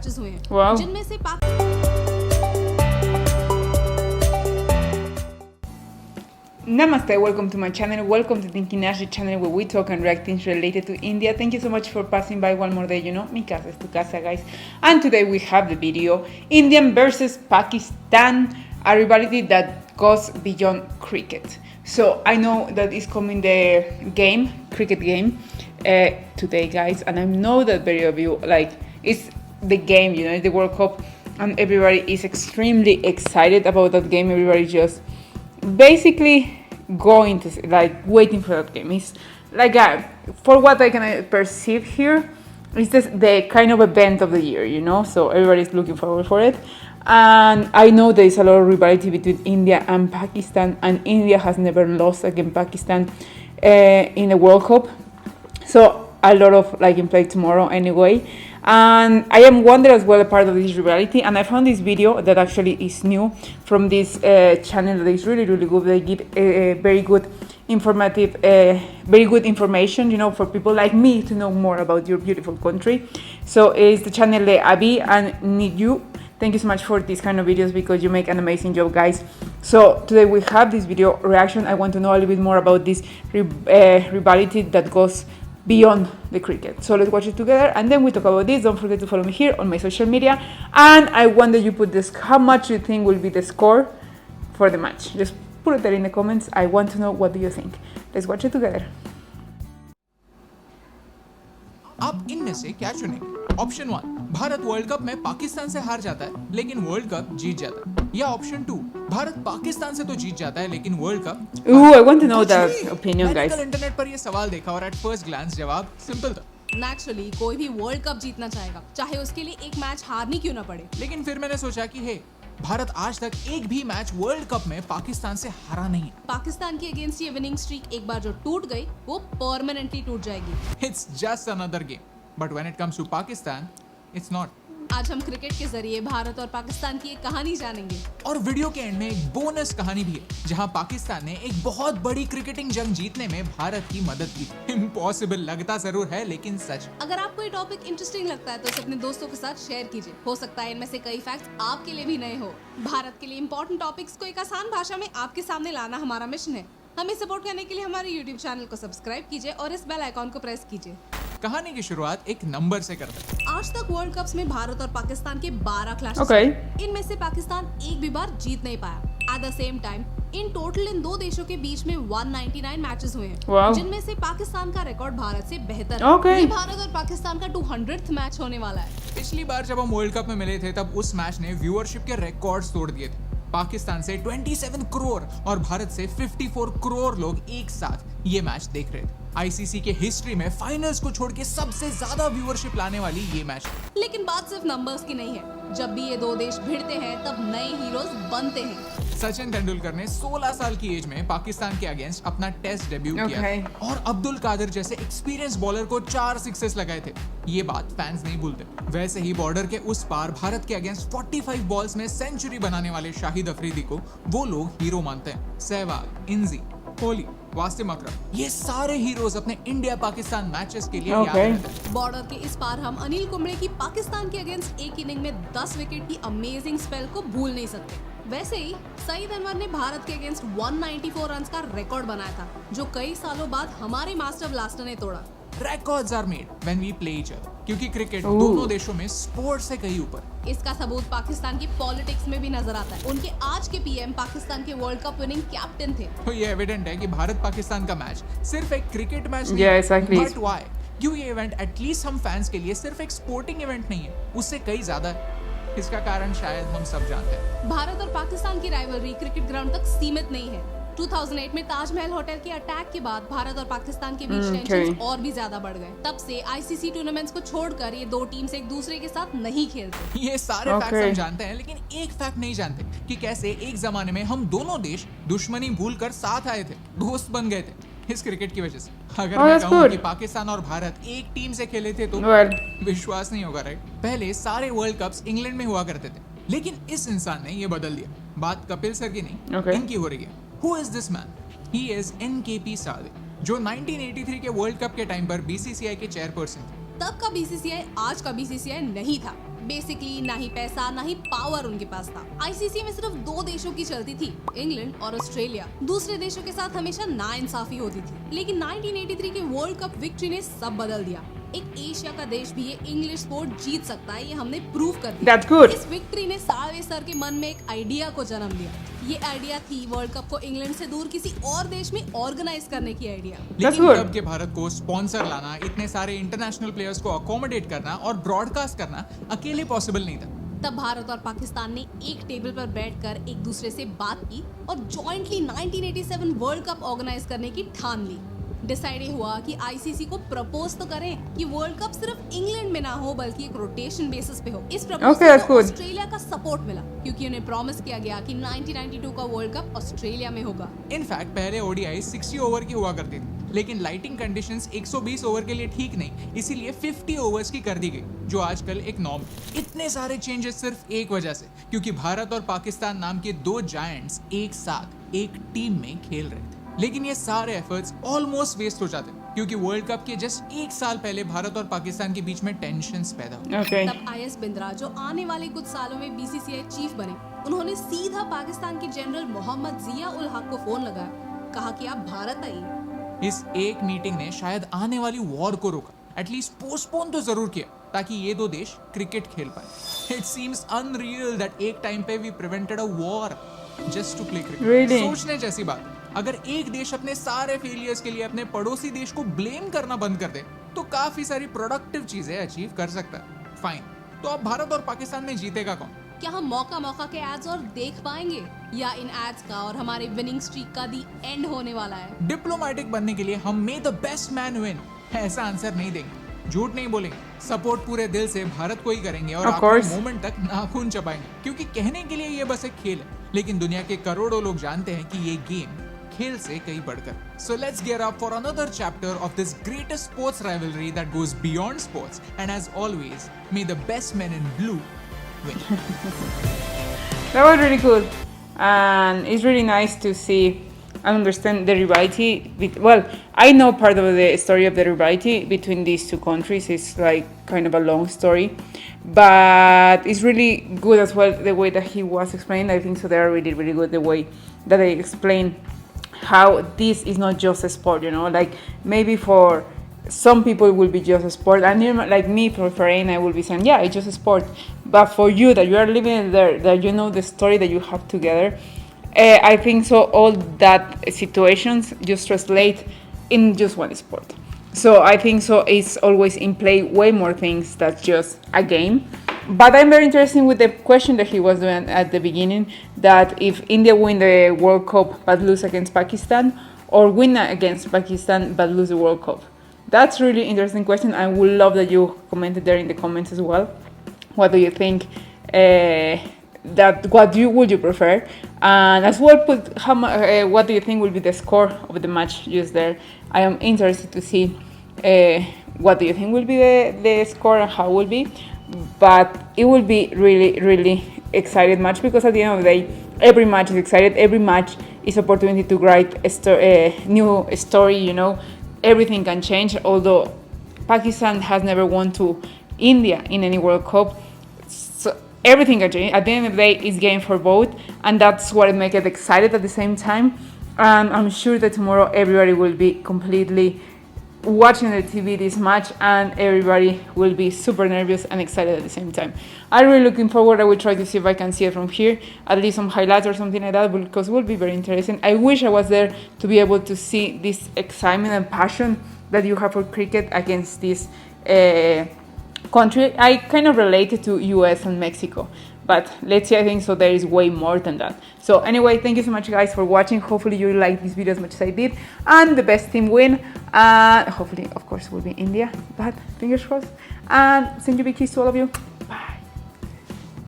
Matches हुए हैं, Wow. जिनमें से Namaste, welcome to my channel. Welcome to Thinking Asia channel where we talk and react things related to India. Thank you so much for passing by one more day. You know, mi casa es tu casa, guys. And today we have the video Indian versus Pakistan, a rivalry that goes beyond cricket. So I know that is coming the game, cricket game, today, guys. And I know that very of you like it's the game, you know, the World Cup, and everybody is extremely excited about that game. Everybody just basically going to like waiting for that game. It's like for what I can perceive here, it's just the kind of event of the year, you know. So everybody's looking forward for it, and I know there is a lot of rivalry between India and Pakistan, and India has never lost against Pakistan in the World Cup. So a lot of like in play tomorrow anyway. And I am wonder as well a part of this reality, and I found this video that actually is new from this channel that is really good. They give very good informative, very good information, you know, for people like me to know more about your beautiful country. So it's the channel de Abi and Need You. Thank you so much for these kind of videos because you make an amazing job, guys. So today we have this video reaction. I want to know a little bit more about this rivalry that goes beyond the cricket. So let's watch it together and then we talk about this. Don't forget to follow me here on my social media, and I want that you put this how much you think will be the score for the match. Just put it there in the comments. I want to know what do you think. Let's watch it together. आप इनमें से क्या चुनेंगे? Option 1, Bharat world cup में पाकिस्तान से हार जाता है लेकिन वर्ल्ड कप जीत जाता है, या ऑप्शन 2, भारत पाकिस्तान से तो जीत जाता है लेकिन world cup. I want to know that opinion, मैंने guys. कल इंटरनेट पर ये सवाल देखा और एट फर्स्ट ग्लांस जवाब सिंपल था, नेचुरली कोई भी वर्ल्ड कप जीतना चाहेगा, चाहे उसके लिए एक मैच हारनी क्यों ना पड़े। लेकिन फिर मैंने सोचा कि हे, भारत आज तक एक भी मैच वर्ल्ड कप में पाकिस्तान से हारा नहीं है। पाकिस्तान की अगेंस्ट ये विनिंग स्ट्रीक एक बार जो टूट गई वो परमानेंटली टूट जाएगी। It's just another game, but when it comes to Pakistan it's not. आज हम क्रिकेट के जरिए भारत और पाकिस्तान की एक कहानी जानेंगे, और वीडियो के एंड में एक बोनस कहानी भी है जहां पाकिस्तान ने एक बहुत बड़ी क्रिकेटिंग जंग जीतने में भारत की मदद की। इम्पॉसिबल लगता जरूर है लेकिन सच। अगर आपको ये टॉपिक इंटरेस्टिंग लगता है तो इसे अपने दोस्तों के साथ शेयर कीजिए। हो सकता है इनमें से कई फैक्ट्स आपके लिए भी नए हो। भारत के लिए इंपॉर्टेंट टॉपिक्स को एक आसान भाषा में आपके सामने लाना हमारा मिशन है। हमें सपोर्ट करने के लिए हमारे YouTube चैनल को सब्सक्राइब कीजिए और इस बेल आइकॉन को प्रेस कीजिए। कहानी की शुरुआत एक नंबर से करते हैं। आज तक वर्ल्ड कप्स में भारत और पाकिस्तान के 12 क्लैशेस Okay. इनमें से पाकिस्तान एक भी बार जीत नहीं पाया। At the same time in total इन दो देशों के बीच में 199 मैचेस हुए हैं, Wow. जिनमें से पाकिस्तान का रिकॉर्ड भारत से बेहतर Okay. है। ये भारत और पाकिस्तान का 200th मैच होने वाला है। पिछली बार जब हम वर्ल्ड कप में मिले थे तब उस मैच ने व्यूअरशिप के रिकॉर्ड्स तोड़ दिए थे। पाकिस्तान से 27 करोड़ और भारत से 54 करोड़ लोग एक साथ ये मैच देख रहे थे। आईसीसी के हिस्ट्री में फाइनल्स को छोड़ के सबसे ज्यादा व्यूअरशिप लाने वाली ये मैच। लेकिन बात सिर्फ नंबर्स की नहीं है। जब भी ये दो देश भिड़ते हैं तब नए हीरोज बनते हैं। सचिन तेंदुलकर ने 16 साल की एज में पाकिस्तान के अगेंस्ट अपना टेस्ट डेब्यू किया था और अब्दुल कादिर जैसे एक्सपीरियंस बॉलर को 4 सिक्सेस लगाए थे। ये बात फैंस नहीं भूलते। वैसे ही बॉर्डर के उस पार भारत के अगेंस्ट 45 बॉल्स में सेंचुरी बनाने वाले शाहिद अफरीदी को वो लोग हीरो मानते हैं। सहवाग, इंजी, कोहली, वासिम अकरम, ये सारे हीरोज अपने इंडिया पाकिस्तान मैचेस के लिए याद रहते हैं। बॉर्डर के इस पार हम अनिल कुंबले की पाकिस्तान के अगेंस्ट एक इनिंग में 10 विकेट की अमेजिंग स्पेल को भूल नहीं सकते। वैसे ही सईद अनवर ने भारत के अगेंस्ट 194 रन्स का रिकॉर्ड बनाया था, जो कई सालों बाद हमारे मास्टर ब्लास्टर ने तोड़ा। Records are made when we play each other, क्योंकि क्रिकेट दोनों देशों में स्पोर्ट से कहीं ऊपर। इसका सबूत पाकिस्तान की पॉलिटिक्स में भी नजर आता है। उनके आज के पीएम पाकिस्तान के वर्ल्ड कप विनिंग कैप्टन थे। तो ये एविडेंट है कि भारत पाकिस्तान का मैच सिर्फ एक क्रिकेट मैच नहीं Yeah, है। exactly. But why? क्यों ये इवेंट एटलीस्ट हम फैंस के लिए सिर्फ एक स्पोर्टिंग इवेंट नहीं है, उससे कई ज्यादा है। इसका कारण शायद हम सब जानते हैं। भारत और पाकिस्तान की राइवलरी क्रिकेट ग्राउंड तक सीमित नहीं है। 2008 में ताजमहल होटल के अटैक के बाद भारत और पाकिस्तान के बीच टेंशन और भी ज्यादा बढ़ गए। तब से आईसीसी टूर्नामेंट्स को छोड़कर ये दो टीम्स एक दूसरे के साथ नहीं खेलते। ये सारे फैक्ट्स हम जानते हैं, लेकिन एक फैक्ट नहीं जानते कि कैसे एक जमाने में हम दोनों देश दुश्मनी भूलकर साथ आए थे, दोस्त बन गए थे इस क्रिकेट की वजह से। अगर मैं कहूँ कि पाकिस्तान और भारत एक टीम से खेले थे तो विश्वास नहीं होगा, राइट? पहले सारे वर्ल्ड कप्स इंग्लैंड में हुआ करते थे, लेकिन इस इंसान ने ये बदल दिया। बात कपिल सर की नहीं, इनकी हो रही है। Who is this man? He is NKP Sade, जो 1983 के वर्ल्ड कप के टाइम पर बीसीसीआई के चेयरपर्सन थे। तब का बीसीसीआई आज का बीसीसीआई नहीं था। बेसिकली ना ही पैसा ना ही पावर उनके पास था। आईसीसी में सिर्फ 2 देशों की चलती थी, इंग्लैंड और ऑस्ट्रेलिया। दूसरे देशों के साथ हमेशा नाइंसाफी होती थी, लेकिन 1983 के वर्ल्ड कप विक्ट्री ने सब बदल दिया। एक एशिया का देश भी ये इंग्लिश स्पोर्ट जीत सकता है, ये हमने प्रूव कर दिया। That's good. इस विक्ट्री ने सावे सर के मन में एक आइडिया को जन्म दिया। ये आइडिया थी वर्ल्ड कप को इंग्लैंड से दूर किसी और देश में ऑर्गेनाइज करने की आइडिया। लेकिन good. तब के भारत को स्पॉन्सर लाना, इतने सारे इंटरनेशनल प्लेयर्स को अकोमोडेट करना और ब्रॉडकास्ट करना अकेले पॉसिबल नहीं था। तब भारत और पाकिस्तान ने एक टेबल पर बैठकर एक दूसरे से बात की और जॉइंटली 1987 वर्ल्ड कप ऑर्गेनाइज करने की ठान ली। डिसाइड हुआ कि आईसीसी को प्रपोज तो करें कि वर्ल्ड कप सिर्फ इंग्लैंड में ना हो बल्कि एक रोटेशन बेसिस पे हो। इस प्रपोजल को ऑस्ट्रेलिया का सपोर्ट मिला क्योंकि उन्हें प्रॉमिस किया गया कि 1992 का वर्ल्ड कप ऑस्ट्रेलिया में होगा। इनफैक्ट पहले ओडीआई 60 ओवर की हुआ करती थी, लेकिन लाइटिंग कंडीशंस 120 ओवर के लिए ठीक नहीं, इसीलिए 50 ओवर्स की कर दी गई, जो आजकल एक नॉर्म। इतने सारे चेंजेस सिर्फ एक वजह से, क्योंकि भारत और पाकिस्तान नाम के 2 जायंट्स एक साथ एक टीम में खेल रहे थे। लेकिन ये सारे एफर्ट्स ऑलमोस्ट वेस्ट हो जाते क्योंकि वर्ल्ड कप के जस्ट 1 साल पहले भारत और पाकिस्तान के बीच में टेंशन्स पैदा हुए। Okay. तब आईएस बिंद्रा, जो आने वाले कुछ सालों में बीसीसीआई चीफ बने, उन्होंने सीधा पाकिस्तान के जनरल मोहम्मद जिया उल हक को फोन लगाया, कहा कि आप भारत आइए। इस एक मीटिंग ने शायद आने वाली वॉर को रोका, एटलीस्ट पोस्टपोन तो जरूर किया, ताकि ये 2 देश क्रिकेट खेल पाए। इट सीम्स अनरियल दैट एक टाइम पे we prevented a war just to play cricket. Really? सोचने जैसी बात। अगर एक देश अपने सारे फेलियर्स के लिए अपने पड़ोसी देश को ब्लेम करना बंद कर दे तो काफी सारी प्रोडक्टिव चीजें अचीव कर सकता है। फाइन, तो अब भारत और पाकिस्तान में जीतेगा कौन? क्या हम मौका मौका के एड्स और देख पाएंगे या इन एड्स का और हमारे विनिंग स्ट्रीक का दी एंड होने वाला है? डिप्लोमेटिक बनने के लिए हम मे द बेस्ट मैन विन ऐसा आंसर नहीं देंगे, झूठ नहीं बोलेंगे, सपोर्ट पूरे दिल से भारत को ही करेंगे और आखिरी मोमेंट तक नाखून चबाएंगे, क्योंकि कहने के लिए ये बस एक खेल है, लेकिन दुनिया के करोड़ों लोग जानते हैं कि ये गेम खेल से कहीं बढ़कर। So let's gear up for another chapter of this greatest sports rivalry that goes beyond sports, and as always, may the best men in blue win. That was really cool, and it's really nice to see and understand the rivalry. Well, I know part of the story of the rivalry between these 2 countries. It's like kind of a long story, but it's really good as well the way that he was explained. I think so they are really, really good the way that they explain how this is not just a sport, you know, like maybe for some people it will be just a sport, and like me preferring, I will be saying, yeah, it's just a sport, but for you that you are living there, that you know the story that you have together, I think so all that situations just translate in just one sport. So I think so it's always in play way more things than just a game. But I'm very interested with the question that he was doing at the beginning, that if India win the World Cup but lose against Pakistan, or win against Pakistan but lose the World Cup. That's really interesting question. I would love that you commented there in the comments as well. What do you think? That what would you prefer? And as well, put what do you think will be the score of the match just there? I am interested to see what do you think will be the score and how it will be. But it will be really, really excited match, because at the end of the day, every match is excited. Every match is opportunity to write a new story. You know, everything can change. Although Pakistan has never won to India in any World Cup, so everything can change. At the end of the day, it's game for both, and that's what makes it excited at the same time. And I'm sure that tomorrow everybody will be completely watching the TV this match, and everybody will be super nervous and excited at the same time. I'm really looking forward. I will try to see if I can see it from here, at least some highlights or something like that, because it will be very interesting. I wish I was there to be able to see this excitement and passion that you have for cricket against this country. I kind of related to US and Mexico, but let's see, I think so there is way more than that. So anyway, thank you so much guys for watching. Hopefully you like this video as much as I did, and the best team win, and hopefully of course will be India, but fingers crossed, and send you big kiss to all of you.